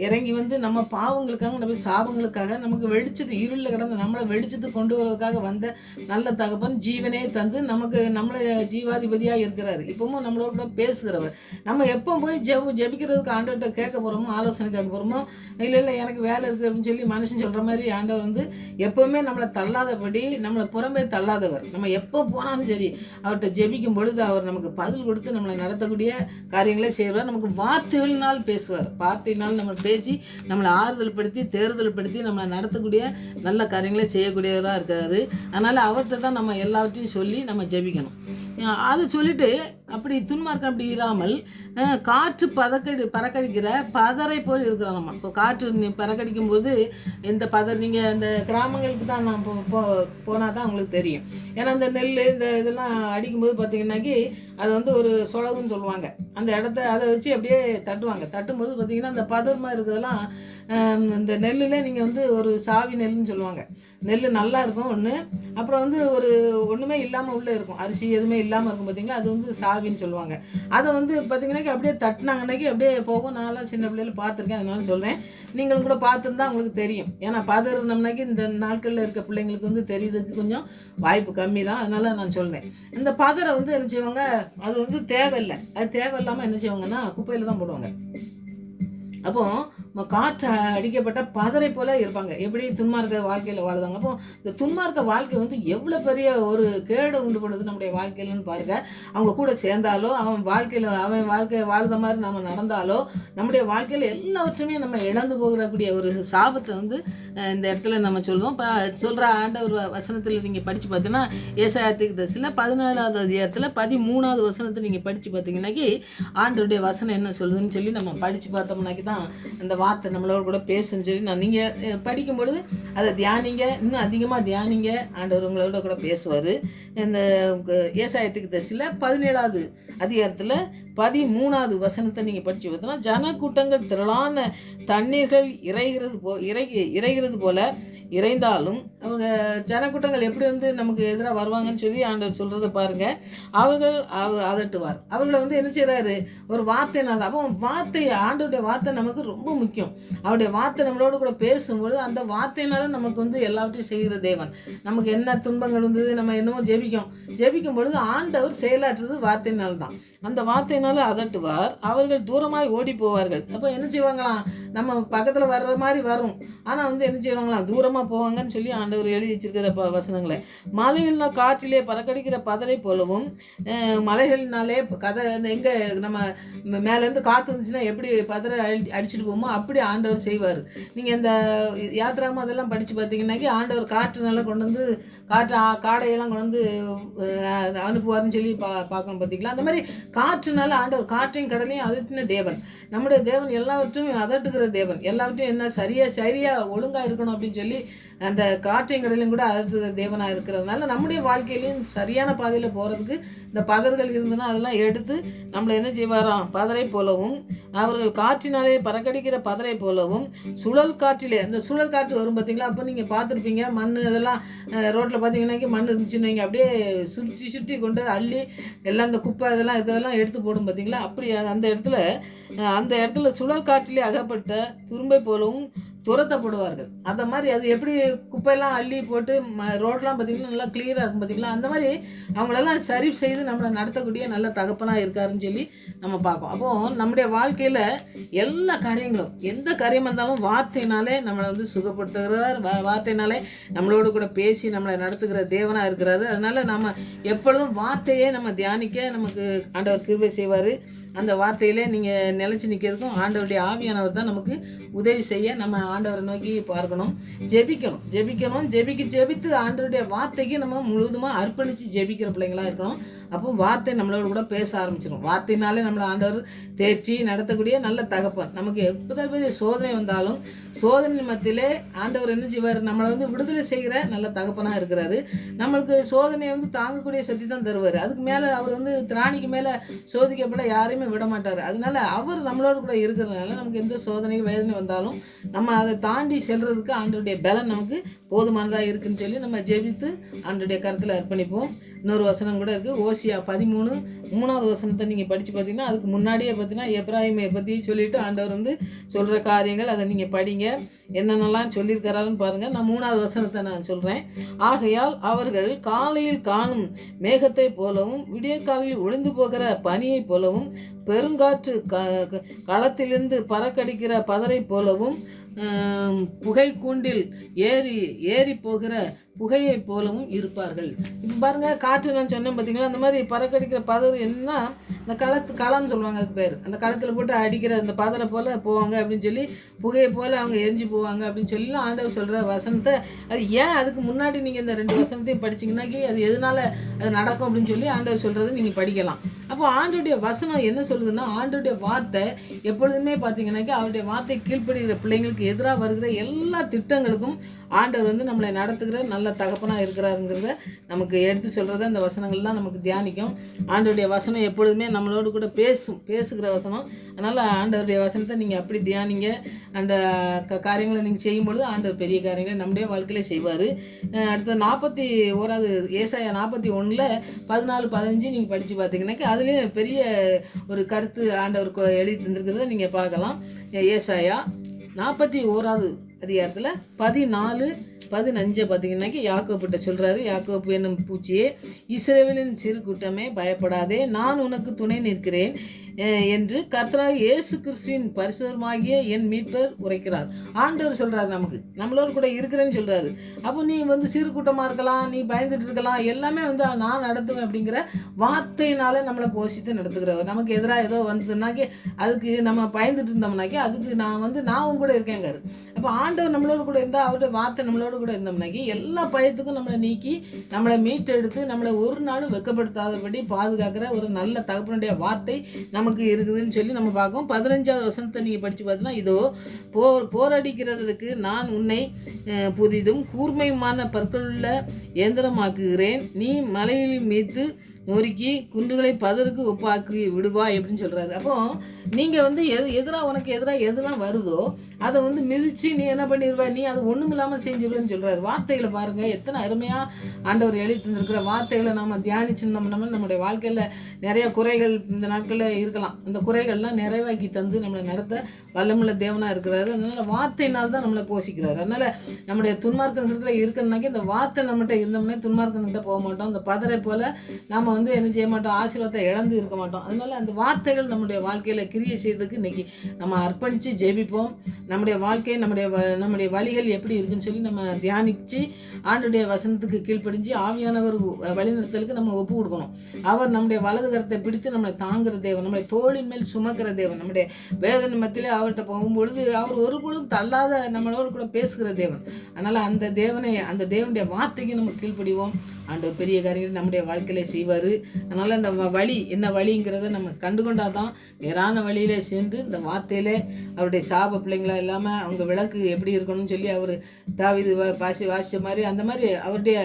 A: இறங்கி வந்து நம்ம பாவங்களுக்காக, நம்ம சாபங்களுக்காக, நமக்கு வெளிச்சத்து இருளில் கிடந்து நம்மளை வெளிச்சத்துக்கு கொண்டு வரதுக்காக வந்த நல்ல தகப்பன் ஜீவனே தந்து நமக்கு நம்மளை ஜீவாதிபதியாக இருக்கிறாரு. இப்பவும் நம்மளோட கூட பேசுகிறவர். நம்ம எப்போ போய் ஜெபிக்கிறதுக்கு ஆண்டவர்கிட்ட கேட்க போகிறோமோ, ஆலோசனை கேட்க போகிறோமோ, இல்லை எனக்கு வேலை இருக்குது அப்படின்னு சொல்லி மனுஷன் சொல்கிற மாதிரி ஆண்டவர் வந்து எப்போவுமே நம்மளை தள்ளாதபடி, நம்மளை புறம்பே தள்ளாதவர். நம்ம எப்போ போனாலும் சரி அவர்கிட்ட ஜெபிக்கும் பொழுது அவர் நமக்கு பதில் கொடுத்து நம்மளை நடத்தக்கூடிய காரியங்களே செய்வார். நமக்கு வார்த்தைகளினால் பேசுவார். வார்த்தையினால் நம்ம பேசி நம்மளை ஆறுதல் படுத்தி தேர்தல் படுத்தி நம்மளை நடத்தக்கூடிய நல்ல காரியங்களே செய்யக்கூடியவராக இருக்காரு. அதனால் அவர்கிட்ட தான் நம்ம எல்லாவற்றையும் சொல்லி நம்ம ஜெபிக்கணும். அதை சொல்லிட்டு அப்படி துன்மார்க்கம் அப்படி இராமல் காற்று பறக்கடிக்கிற பதரை போல் இருக்கிறோம். நம்ம இப்போ காற்று பறக்கடிக்கும் போது இந்த நீங்கள் இந்த கிராமங்களுக்கு தான் நான் போனால் தான் உங்களுக்கு தெரியும். ஏன்னா இந்த நெல் இந்த இதெல்லாம் அடிக்கும்போது பார்த்திங்கன்னாக்கி அது வந்து ஒரு சொலகுன்னு சொல்லுவாங்க. அந்த இடத்த அதை வச்சு அப்படியே தட்டுவாங்க. தட்டும்போது பார்த்திங்கன்னா அந்த பதர்மாக இருக்கிறதெல்லாம் இந்த நெல்லில் நீங்கள் வந்து ஒரு சாவி நெல்லுன்னு சொல்லுவாங்க. நெல் நல்லா இருக்கும் ஒன்று, அப்புறம் வந்து ஒரு ஒன்றுமே இல்லாமல் உள்ளே இருக்கும், அரிசி எதுவுமே இல்லாமல் இருக்கும் பார்த்திங்களா, அது வந்து சாவின்னு சொல்லுவாங்க. அதை வந்து பார்த்திங்கன்னாக்கி அப்படியே தட்டினாங்கன்னாக்கி அப்படியே போகும். நான்லாம் சின்ன பிள்ளைகள் பார்த்துருக்கேன், அதனால சொல்கிறேன். நீங்களும் கூட பார்த்துருந்தா உங்களுக்கு தெரியும். ஏன்னா பதறினோம்னாக்கி இந்த நாட்களில் இருக்க பிள்ளைங்களுக்கு வந்து தெரியுறதுக்கு கொஞ்சம் வாய்ப்பு கம்மி தான். அதனால் நான் சொல்கிறேன். இந்த பதரை வந்து என்ன செய்வாங்க, அது வந்து தேவையில்லை. அது தேவையில்லாமல் என்ன செய்வாங்கன்னா குப்பையில் தான் போடுவாங்க. அப்போது காற்று அடிக்கப்பட்ட பதரை போல இருப்பாங்க. எப்படி துன்மார்க்க வாழ்க்கையில் வாழ்ந்தாங்க. அப்போ இந்த துன்மார்க்க வாழ்க்கை வந்து எவ்வளோ பெரிய ஒரு கேடு உண்டு பண்ணுது நம்முடைய வாழ்க்கையிலன்னு பாருங்கள். அவங்க கூட சேர்ந்தாலோ, அவன் வாழ்க்கையை வாழ்ந்த மாதிரி நம்ம நடந்தாலோ, நம்முடைய வாழ்க்கையில் எல்லாவற்றுமே நம்ம இழந்து போகக்கூடிய ஒரு சாபத்தை வந்து இந்த இடத்துல நம்ம சொல்லுவோம். இப்போ சொல்கிற ஆண்டவர் வசனத்தில் நீங்கள் படித்து பார்த்தீங்கன்னா, ஏசாயா தீர்க்கதரிசியில் 17வது அதிகாரத்தில் 13வது வசனத்தை நீங்கள் படித்து பார்த்தீங்கன்னாக்கி ஆண்டவருடைய வசனம் என்ன சொல்லுதுன்னு சொல்லி நம்ம படித்து பார்த்தோம்னாக்கி தான் அந்த வார்த்தை நம்மளோட கூட பேசுன்னு சொல்லி நீங்கள் படிக்கும்பொழுது அதை தியானிங்க, இன்னும் அதிகமாக தியானிங்க. ஆண்டவர் உங்களோட கூட பேசுவார். இந்த ஏசாயா தீர்க்கதரிசியில் 17வது அதிகாரத்தில் 13வது வசனத்தை நீங்கள் படித்து பார்த்தோன்னா, ஜனக்கூட்டங்கள் திரளான தண்ணீர்கள் இறைகிறது போல இறைந்தாலும் அவங்க ஜனக்கூட்டங்கள் எப்படி வந்து நமக்கு எதிராக வருவாங்கன்னு சொல்லி ஆண்டவர் சொல்கிறத பாருங்கள். அவர் அதட்டுவார். அவர்களை வந்து என்ன செய்கிறாரு, ஒரு வார்த்தைனால. அப்போ ஆண்டவருடைய வார்த்தை நமக்கு ரொம்ப முக்கியம். அவருடைய வார்த்தை நம்மளோட கூட பேசும்பொழுது அந்த வார்த்தையினால நமக்கு வந்து எல்லாவற்றையும் செய்கிற தேவன். நமக்கு என்ன துன்பங்கள் வந்தது, நம்ம என்னமோ ஜெபிக்கும் பொழுது ஆண்டவர் செயலாற்றுறது வார்த்தையினால்தான். அந்த வார்த்தையினால அதட்டுவார். அவர்கள் தூரமாய் ஓடி போவார்கள். அப்போ என்ன செய்வாங்களாம், நம்ம பக்கத்தில் வர்ற மாதிரி வரும், ஆனால் வந்து என்ன செய்வாங்களாம், தூரமாக போவாங்கன்னு சொல்லி ஆண்டவர் எழுதி வச்சிருக்கிற வசனங்களை. மலைகள்னா காற்றிலே பறக்கடிக்கிற பதரை போலவும், மலைகள்னாலே எங்கே நம்ம மேலேருந்து காற்று இருந்துச்சுன்னா எப்படி பதரை அடிச்சுட்டு போவோமோ அப்படி ஆண்டவர் செய்வார். நீங்கள் இந்த யாத்திராம அதெல்லாம் படித்து பார்த்தீங்கன்னாக்கி ஆண்டவர் காற்றுனால கொண்டு வந்து காடையெல்லாம் கொண்டு வந்து அனுப்புவார்னு சொல்லி பார்க்கணும் பார்த்தீங்களா. அந்த மாதிரி காற்றுனால ஆண்டவர் காற்றையும் கடலையும் அதட்டின தேவன். நம்முடைய தேவன் எல்லாவற்றையும் அதட்டுகிற தேவன். எல்லாவற்றையும் என்ன சரியாக ஒழுங்காக இருக்கணும் அப்படின்னு சொல்லி அந்த காற்றையும் கடலையும் கூட அதட்டுகிற தேவனாக இருக்கிறதுனால நம்முடைய வாழ்க்கையிலையும் சரியான பாதையில் போகிறதுக்கு இந்த பதர்கள் இருந்ததுன்னா அதெல்லாம் எடுத்து நம்மளை என்ன செய்வாராம், பதரை போலவும், அவர்கள் காற்றினாலே பறக்கடிக்கிற பதரை போலவும், சுழல் காற்றிலே, அந்த சுழல் காற்று வரும் பார்த்தீங்களா. அப்போ நீங்கள் பார்த்துருப்பீங்க, மண் இதெல்லாம் ரோட்டில் பார்த்தீங்கன்னாக்கி மண் இருந்துச்சுன்னு வைங்க, அப்படியே சுற்றி கொண்டு அள்ளி எல்லாம் இந்த குப்பை இதெல்லாம் இதெல்லாம் எடுத்து போடும் பார்த்தீங்களா. அப்படி அந்த இடத்துல சுழல் காற்றிலே அகப்பட்ட துரும்பை போலவும் துரத்தப்படுவார்கள். அந்த மாதிரி அது எப்படி குப்பையெல்லாம் அள்ளி போட்டு ரோடெலாம் பார்த்திங்கன்னா நல்லா கிளியராக இருக்கும் பார்த்திங்களா. அந்த மாதிரி அவங்களெல்லாம் சரி செய்து நம்மளை நடத்தக்கூடிய நல்ல தகப்பனாக இருக்காருன்னு சொல்லி நம்ம பார்ப்போம். அப்போது நம்முடைய வாழ்க்கையில் எல்லா காரியங்களும் எந்த காரியமாக இருந்தாலும் வார்த்தையினாலே நம்மளை வந்து சுகப்படுத்துகிறார். வார்த்தையினாலே நம்மளோடு கூட பேசி நம்மளை நடத்துகிற தேவனாக இருக்கிறாரு. அதனால் நம்ம எப்பொழுதும் வார்த்தையே நம்ம தியானிக்க நமக்கு ஆண்டவர் கிருபை செய்வார். அந்த வார்த்தையிலே நீங்கள் நிலச்சி நிற்கிறதுக்கும் ஆண்டவருடைய ஆவியானவர் தான் நமக்கு உதவி செய்ய நம்ம ஆண்டவரை நோக்கி பார்க்கணும். ஜெபித்து ஆண்டவருடைய வார்த்தைக்கு நம்ம முழுவதுமாக அர்ப்பணித்து ஜெபிக்கிற பிள்ளைங்களாக இருக்கணும். அப்போ வார்த்தை நம்மளோட கூட பேச ஆரம்பிச்சிடும். வார்த்தையினாலே நம்மளை ஆண்டவர் தேர்ச்சி நடத்தக்கூடிய நல்ல தகப்பன். நமக்கு எப்போதான் பெரிய சோதனை வந்தாலும் சோதனை மத்தியிலே ஆண்டவர் என்ன செய்வார், நம்மளை வந்து விடுதலை செய்கிற நல்ல தகப்பனாக இருக்கிறாரு. நம்மளுக்கு சோதனையை வந்து தாங்கக்கூடிய சக்தி தான் தருவார். அதுக்கு மேலே அவர் வந்து திராணிக்கு மேலே சோதிக்கப்பட யாரையுமே விட மாட்டார். அதனால அவர் நம்மளோட கூட இருக்கிறதுனால நமக்கு எந்த சோதனை வேதனை வந்தாலும் நம்ம அதை தாண்டி செல்றதுக்கு ஆண்டவருடைய பலன் நமக்கு போதுமானதாக இருக்குன்னு சொல்லி நம்ம ஜெபித்து ஆண்டவருடைய கருத்தில் அர்ப்பணிப்போம். இன்னொரு வசனம் கூட இருக்குது, ஓசியா 13 3வது வசனத்தை நீங்கள் படித்து பார்த்தீங்கன்னா அதுக்கு முன்னாடியே பார்த்தீங்கன்னா எப்ராஹிமை பற்றி சொல்லிவிட்டு ஆண்டவர் வந்து சொல்கிற காரியங்கள் அதை நீங்கள் படிங்க, என்னென்னலாம் சொல்லியிருக்கிறாருன்னு பாருங்கள். நான் 3வது வசனத்தை நான் சொல்கிறேன். ஆகையால் அவர்கள் காலையில் காணும் மேகத்தை போலவும் விடிய காலையில் ஒளிந்து போகிற பனியை போலவும் பெருங்காற்று களத்திலிருந்து பறக்கடிக்கிற பதரை போலவும் புகை கூண்டில் ஏறி போகிற புகையை போலவும் இருப்பார்கள். இப்போ பாருங்கள், காற்று நான் சொன்னேன் பார்த்தீங்களா, அந்த மாதிரி பறக்கடிக்கிற பதறு என்னன்னா இந்த களம்னு சொல்லுவாங்க, அதுக்கு பேர். அந்த களத்தில் போட்டு அடிக்கிற அந்த பதரை போல் போவாங்க அப்படின்னு சொல்லி, புகையை போல் அவங்க எரிஞ்சு போவாங்க அப்படின்னு சொல்லி ஆண்டவர் சொல்கிற வசனத்தை, அது ஏன் அதுக்கு முன்னாடி நீங்கள் இந்த 2 வசனத்தையும் படிச்சிங்கன்னாக்கி அது எதனால் அது நடக்கும் அப்படின்னு சொல்லி ஆண்டவர் சொல்கிறத நீங்கள் படிக்கலாம். அப்போ ஆண்டவருடைய வசனம் என்ன சொல்லுதுன்னா, ஆண்டவருடைய வார்த்தை எப்பொழுதுமே பார்த்தீங்கன்னாக்கி அவருடைய வார்த்தை கீழ்ப்படுகிற பிள்ளைங்களுக்கு எதிராக வருகிற எல்லா திட்டங்களுக்கும் ஆண்டவர் வந்து நம்மளை நடத்துகிற நல்ல தகப்பனாக இருக்கிறாருங்கிறத நமக்கு எடுத்து சொல்கிறத அந்த வசனங்கள்லாம் நமக்கு தியானிக்கும். ஆண்டவருடைய வசனம் எப்பொழுதுமே நம்மளோடு கூட பேசுகிற வசனம். அதனால் ஆண்டவருடைய வசனத்தை நீங்கள் அப்படி தியானிங்க. அந்த காரியங்களை நீங்கள் செய்யும்பொழுது ஆண்டவர் பெரிய காரியங்களை நம்முடைய வாழ்க்கையிலே செய்வார். அடுத்த 41வது ஏசாயா 41 14 15 நீங்கள் படித்து பார்த்தீங்கன்னாக்கா அதுலேயே பெரிய ஒரு கருத்து ஆண்டவர் எழுதி தந்திருக்கிறத நீங்கள் பார்க்கலாம். ஏசாயா 41வது அதிகாரத்தில் 14 15 பார்த்தீங்கன்னாக்கி யாக்கோபிட்ட சொல்கிறாரு, யாக்கோப்பு என்னும் பூச்சியே, இஸ்ரவேலின் சிறு கூட்டமே பயப்படாதே, நான் உனக்கு துணை நிற்கிறேன் என்று கர்த்தராகிய இயேசு கிறிஸ்துவின் பரிசுத்தமாகிய என் மீட்பர் உரைக்கிறார். ஆண்டவர் சொல்கிறார், நம்மளோடு கூட இருக்கிறேன்னு சொல்கிறாரு. அப்போ நீ வந்து சிறு கூட்டமாக இருக்கலாம், நீ பயந்துட்டு இருக்கலாம், எல்லாமே வந்து நான் நடத்துவேன் அப்படிங்கிற வார்த்தையினால நம்மளை போஷித்து நடத்துகிறவர். நமக்கு எதிராக ஏதோ வந்ததுனாக்கி அதுக்கு நம்ம பயந்துட்டு இருந்தோம்னாக்கி அதுக்கு நான் உங்க கூட இருக்கேங்காரு. அப்போ ஆண்டவர் நம்மளோடு கூட இருந்தால், அவருடைய வார்த்தை நம்மளோடு கூட இருந்தோம்னாக்கி எல்லா பயத்துக்கும் நம்மளை நீக்கி நம்மளை மீட்டெடுத்து நம்மளை ஒரு நாளும் வெட்கப்படுத்தாதபடி பாதுகாக்கிற ஒரு நல்ல தகப்பனுடைய வார்த்தை நமக்கு இருக்குதுன்னு சொல்லி நம்ம பார்க்கோம். 15வது வசனத்தை நீங்கள் படித்து பார்த்தீங்கன்னா, இதோ போரடிக்கிறதுக்கு நான் உன்னை புதிதும் கூர்மையுமான பற்களுள்ள இயந்திரமாக்குகிறேன், நீ மலையில் மீத்து நொறுக்கி குன்றுகளை பதருக்கு ஒப்பாக்கி விடுவாய் அப்படின்னு சொல்கிறாரு. அப்போ நீங்கள் வந்து உனக்கு எதிராக எதுலாம் வருதோ அதை வந்து மிதித்து நீ என்ன பண்ணிடுவ, நீ அது ஒன்றும் இல்லாமல் செஞ்சிருவேன்னு சொல்கிறாரு. வார்த்தைகளை பாருங்கள், எத்தனை அருமையாக ஆண்டவர் எழுதி தந்திருக்கிற வார்த்தைகளை நம்ம தியானிச்சிருந்தோம்னா நம்முடைய வாழ்க்கையில் நிறைய குறைகள் இந்த நாட்களில் இருக்கலாம். அந்த குறைகள்லாம் நிறைவாக்கி தந்து நம்மளை நடத்த வல்லமுள்ள தேவனாக இருக்கிறாரு. அதனால் வார்த்தையினால் தான் நம்மளை போஷிக்கிறாரு. அதனால் நம்முடைய துன்மார்க்கன்கிட்ட இருக்கிறனாக்கி இந்த வார்த்தை நம்மகிட்ட இருந்தோம்னா துன்மார்க்கன்கிட்ட போக மாட்டோம். அந்த பதரை போல் நாம் வந்து என்ன செய்ய மாட்டோம், ஆசீர்வாதத்தை இழந்து இருக்க மாட்டோம். அதனால் அந்த வார்த்தைகள் நம்முடைய வாழ்க்கையில் கிரியை செய்யறதுக்கு இன்றைக்கி நம்ம அர்ப்பணித்து ஜெபிப்போம். நம்முடைய வாழ்க்கை நம்முடைய வழிகள் எப்படி இருக்குன்னு சொல்லி நம்ம தியானித்து ஆண்டுடைய வசனத்துக்கு கீழ்ப்படிஞ்சு ஆவியானவர் வழிநிறுத்தலுக்கு நம்ம ஒப்பு கொடுக்கணும். அவர் நம்முடைய வலது கரத்தை பிடித்து நம்மளை தாங்குகிற தேவன், நம்முடைய தோளின் மேல் சுமக்கிற தேவன். நம்முடைய வேதனை மத்தியிலே அவர்கிட்ட போகும்பொழுது அவர் ஒரு பொழுதும் தள்ளாத நம்மளோடு கூட பேசுகிற தேவன். அதனால் அந்த தேவனுடைய வார்த்தைக்கு நம்ம கீழ்ப்படிவோம். ஆண்டவர் பெரிய காரியங்கள் நம்முடைய வாழ்க்கையில செய்வார். அதனால் இந்த வழி என்ன வழிங்கிறத நம்ம கண்டுகொண்டால் தான் நேரான வழியிலே சென்று இந்த வார்த்தையிலே அவருடைய சாப பிள்ளைங்களா இல்லாமல் அவங்க விளக்கு எப்படி இருக்கணும்னு சொல்லி அவர் தாவீது வாசித்த மாதிரி அந்த மாதிரி அவருடைய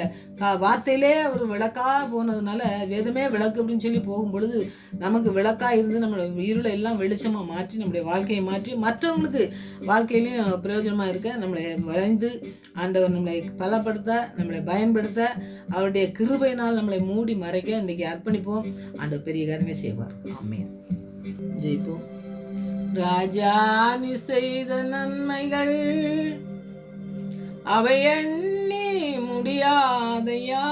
A: வார்த்தையிலே அவர் விளக்காக போனதுனால வேதமே விளக்கு அப்படின்னு சொல்லி போகும்பொழுது நமக்கு விளக்காக இருந்து நம்மளோட இருளை எல்லாம் வெளிச்சமாக மாற்றி நம்முடைய வாழ்க்கையை மாற்றி மற்றவங்களுக்கு வாழ்க்கையிலையும் பிரயோஜனமாக இருக்க நம்மளை வளைந்து ஆண்டவர் நம்மளை பலப்படுத்த நம்மளை பயன்படுத்த அவருடைய கிருபையினால் நம்மளை மூடி மறைக்க இன்றைக்கி அர்ப்பணிப்போம். ஆண்டவர் பெரிய காரியங்களை செய்வார். ஆமென். ஜெயிப்போம். ராஜா நீ செய்த நன்மைகள் அவை எண்ணி முடியாதையா,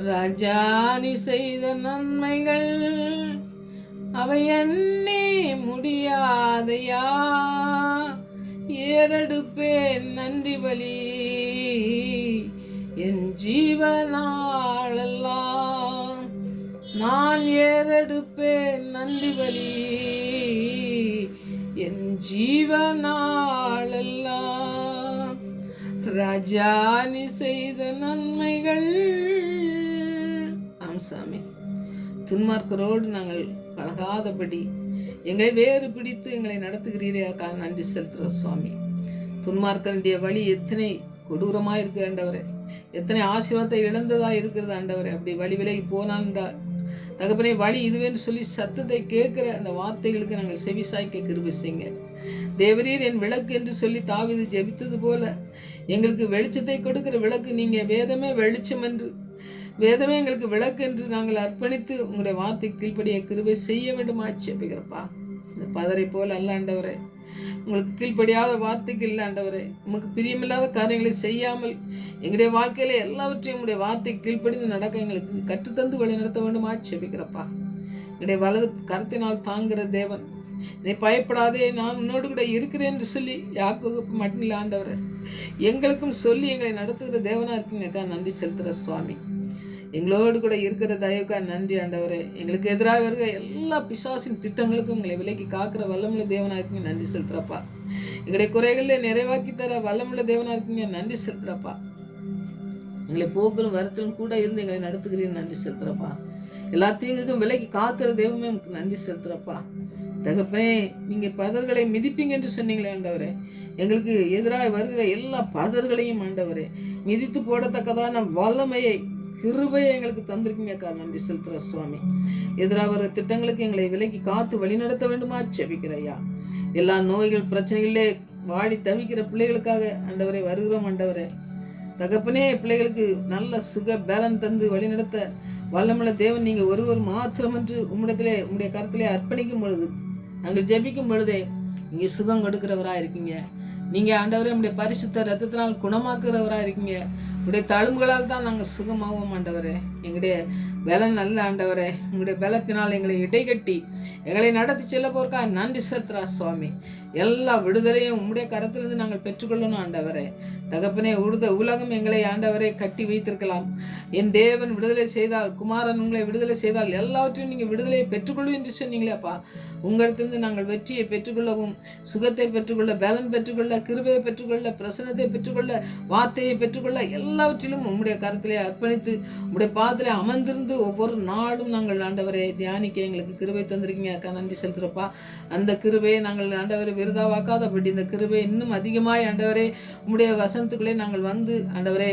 A: ராஜா நீ செய்த நன்மைகள் அவை எண்ணி முடியாதையா, ஏறெடுப்பேன் நன்றி பலி என் ஜீவனாளெல்லாம், நான் ஏறெடுப்பேன் நன்றி பலி என் ஜீவனாளெல்லாம், ராஜா நீ செய்த நன்மைகள். சாமி, துன்மார்க்கரோடு நாங்கள் பழகாதபடி எங்களை வேறு பிடித்து எங்களை நடத்துகிறீரேக்கா நன்றி செலுத்துகிறோம் சுவாமி. துன்மார்க்கனுடைய வழி எத்தனை கொடூரமாக இருக்கு ஆண்டவரே, எத்தனை ஆசீர்வாதத்தை இழந்ததாக இருக்கிறது ஆண்டவரே. அப்படி வழி விலகி போனான்றார் தகப்பனே, வழி இதுவேன்னு சொல்லி சத்தத்தை கேட்குற அந்த வார்த்தைகளுக்கு நாங்கள் செவி சாய்க்க கிருபை செய்யுங்க. தேவரீர் என் விளக்கு என்று சொல்லி தாவீது ஜெபித்தது போல எங்களுக்கு வெளிச்சத்தை கொடுக்கிற விளக்கு நீங்க. வேதமே வெளிச்சம் என்று, வேதமே எங்களுக்கு விளக்கு என்று நாங்கள் அர்ப்பணித்து உங்களுடைய வார்த்தை கீழ்ப்படிய கிருபை செய்ய வேண்டும் ஆட்சேபிக்கிறப்பா. இந்த பதரை போல் அல்ல ஆண்டவரே, உங்களுக்கு கீழ்ப்படியாத வார்த்தைக்கு இல்லை ஆண்டவரே, உமக்கு பிரியமில்லாத காரியங்களை செய்யாமல் எங்களுடைய வாழ்க்கையில எல்லாவற்றையும் உங்களுடைய வார்த்தைக்கு கீழ்ப்படிந்து நடக்க எங்களுக்கு கற்றுத்தந்து வழி நடத்த வேண்டும் ஆட்சேபிக்கிறப்பா. என்னுடைய வலது கருத்தினால் தாங்குகிற தேவன், நீ பயப்படாதே, நான் உன்னோடு கூட இருக்கிறேன் என்று சொல்லி யாக்கோபுக்கு மட்டும் இல்லை ஆண்டவரே, எங்களுக்கும் சொல்லி எங்களை நடத்துகிற தேவனா இருக்கீங்கக்கா. நன்றி செலுத்துகிற சுவாமி. எங்களோடு கூட இருக்கிற தயவுக்கா நன்றி ஆண்டவரே. எங்களுக்கு எதிராக வருகிற எல்லா பிசாசின் திட்டங்களுக்கும் எங்களை விலைக்கு காக்கிற வல்லமுள்ள தேவனா இருக்கீங்க. நன்றி செலுத்துறப்பா. எங்களுடைய குறைகளில் நிறைவாக்கி தர வல்லமுள்ள தேவனா இருக்கீங்க. நன்றி செலுத்துறப்பா. எங்களை போக்கிலும் வரத்திலும் கூட இருந்து எங்களை நடத்துகிறீங்க. நன்றி செலுத்துறப்பா. எல்லா தீங்குக்கும் விலைக்கு காக்கிற தெய்வமே உங்களுக்கு நன்றி செலுத்துறப்பா. தகப்பனே, நீங்க பதர்களை மிதிப்பீங்க என்று சொன்னீங்களே ஆண்டவரே, எங்களுக்கு எதிராக வருகிற எல்லா பதர்களையும் ஆண்டவரே மிதித்து போடத்தக்கதான வல்லமையை கிருபையை எங்களுக்கு தந்திருக்கீங்கக்கா. நன்றி செலுத்துற சுவாமி. எதிராக வர திட்டங்களுக்கு எங்களை விலைக்கு காத்து வழிநடத்த வேண்டுமா செபிக்கிறையா. எல்லா நோய்கள் பிரச்சனைகளிலே வாடி தவிக்கிற பிள்ளைகளுக்காக ஆண்டவரை வருகிறோம் ஆண்டவரே. தகப்பனே, பிள்ளைகளுக்கு நல்ல சுக பேலன் தந்து வழிநடத்த வல்லமுள்ள தேவன் நீங்க ஒருவர் மாத்திரம் என்று உம்மிடத்திலே உம்முடைய கருத்திலே அர்ப்பணிக்கும் பொழுது, நாங்கள் ஜெபிக்கும் பொழுதே நீங்க சுகம் கொடுக்கிறவரா இருக்கீங்க. நீங்க ஆண்டவரே உம்முடைய பரிசுத்த ரத்தத்தினால் குணமாக்குறவரா இருக்கீங்க. உங்களுடைய தழும்புகளால் தான் நாங்கள் சுகமாவோம் ஆண்டவரே. எங்களுடைய பலன் நல்ல ஆண்டவரே, உங்களுடைய பலத்தினால் எங்களை இடைகட்டி எங்களை நடத்தி செல்ல போறக்கா நன்றி செலுத்துறா சுவாமி. எல்லா விடுதலையும் உம்முடைய கரத்திலிருந்து நாங்கள் பெற்றுக்கொள்ளணும் ஆண்டவரே. தகப்பனே, உலகம் எங்களை ஆண்டவரை கட்டி வைத்திருக்கலாம். என் தேவன் விடுதலை செய்தால், குமாரன் உங்களை விடுதலை செய்தால் எல்லாவற்றையும் நீங்கள் விடுதலையை பெற்றுக்கொள்ளும் என்று சொன்னீங்களேப்பா. உங்களிடத்திலிருந்து நாங்கள் வெற்றியை பெற்றுக்கொள்ளவும், சுகத்தை பெற்றுக்கொள்ள, பலன் பெற்றுக்கொள்ள, கிருபையை பெற்றுக்கொள்ள, பிரசனத்தை பெற்றுக்கொள்ள, வார்த்தையை பெற்றுக்கொள்ள எல்லாவற்றிலும் உம்முடைய கரத்திலே அர்ப்பணித்து உம்முடைய பாதத்திலே அமர்ந்திருந்து ஒவ்வொரு நாளும் நாங்கள் ஆண்டவரை தியானிக்க எங்களுக்கு கிருபை தந்திருக்கீங்க அக்கா. நன்றி செலுத்துறப்பா. அந்த கிருபையை நாங்கள் ஆண்டவரை விருதாவாக்காதபடி இந்த கிருபை இன்னும் அதிகமாய் ஆண்டவரே உம்முடைய வசனத்துக்குள்ளே நாங்கள் வந்து ஆண்டவரை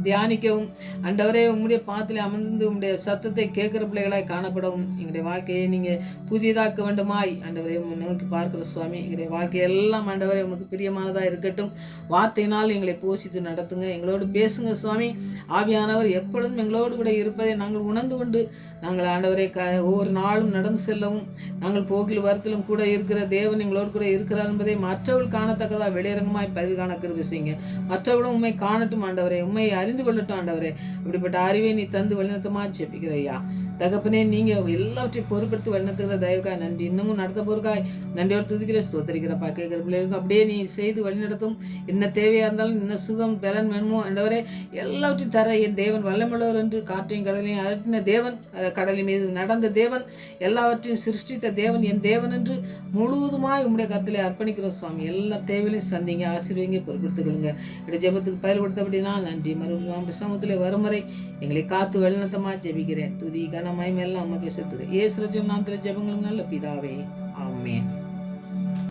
A: தியானிக்கவும், ஆண்டவரே உம்முடைய பாதத்திலே அமர்ந்து உம்முடைய சத்தத்தை கேட்கிற பிள்ளைகளாய் காணப்படவும் எங்களுடைய வாழ்க்கையை நீங்க புதியதாக்க வேண்டுமாய் ஆண்டவரை நோக்கி பார்க்கிற சுவாமி. எங்களுடைய வாழ்க்கையெல்லாம் ஆண்டவரை உங்களுக்கு பிரியமானதாக இருக்கட்டும். வார்த்தையினால் எங்களை போஷித்து நடத்துங்க. எங்களோடு பேசுங்க சுவாமி. ஆவியானவர் எப்பொழுதும் எங்களோடு கூட இருப்பதை நாங்கள் உணர்ந்து கொண்டு நாங்கள் ஆண்டவரை ஒவ்வொரு நாளும் நடந்து செல்லவும், நாங்கள் போக்கில் வரத்திலும் கூட இருக்கிற தேவன் எங்களோடு கூட இருக்கிறார் என்பதை மற்றவர்கள் காணத்தக்கதா வெளியரங்கமாய் பதிவு காண கிருபை செய்யுங்க. மற்றவர்களும் உண்மை காணட்டும் ஆண்டவரே, உண்மையை அறிந்து கொள்ளட்டும் ஆண்டவரே. அப்படிப்பட்ட அறிவை நீ தந்து வழிநடத்தமா ஜெபிக்கிறையா. தகப்பனே, நீங்க எல்லாவற்றையும் பொறுப்படுத்தி வழிநடத்துகிற தயவுக்காய் நன்றி. இன்னமும் நடத்த போருக்காய் நன்றியோடு துதிக்கிற ஸ்தோத்தரிக்கிறப்பா. கேட்கிற பிள்ளைகளுக்கும் அப்படியே நீ செய்து வழிநடத்தும். என்ன தேவையா இருந்தாலும், என்ன சுகம் பலன் வேணுமோ ஆண்டவரே எல்லாவற்றையும் தர என் தேவன் வல்லமுள்ளவர் என்று காற்றையும் கடலையும் அகற்றின தேவன், கடலின் மீது நடந்த தேவன், எல்லாவற்றையும் சிருஷ்டித்த தேவன் என் தேவன் என்று முழுவதுமாய் உம்முடைய கருத்திலே அர்ப்பணிக்கிற சுவாமி. எல்லா தேவையிலையும் சந்திங்க, ஆசீர்வதிங்க, பொறுப்படுத்திக் கொள்ளுங்க. என்னுடைய ஜெபத்துக்கு பயிர் கொடுத்தபடினா நன்றி. மறுபடியும் சமூகத்தில் வரும் வரை எங்களை காத்து வழிநடத்தமா ஜெபிக்கிறேன். துதி கனமாய் எல்லாம் அம்மாக்கே செத்துக்கிறேன். ஏசு ரஜம் நான் ஜெபங்களும் நல்ல பிதாவே. ஆமென்.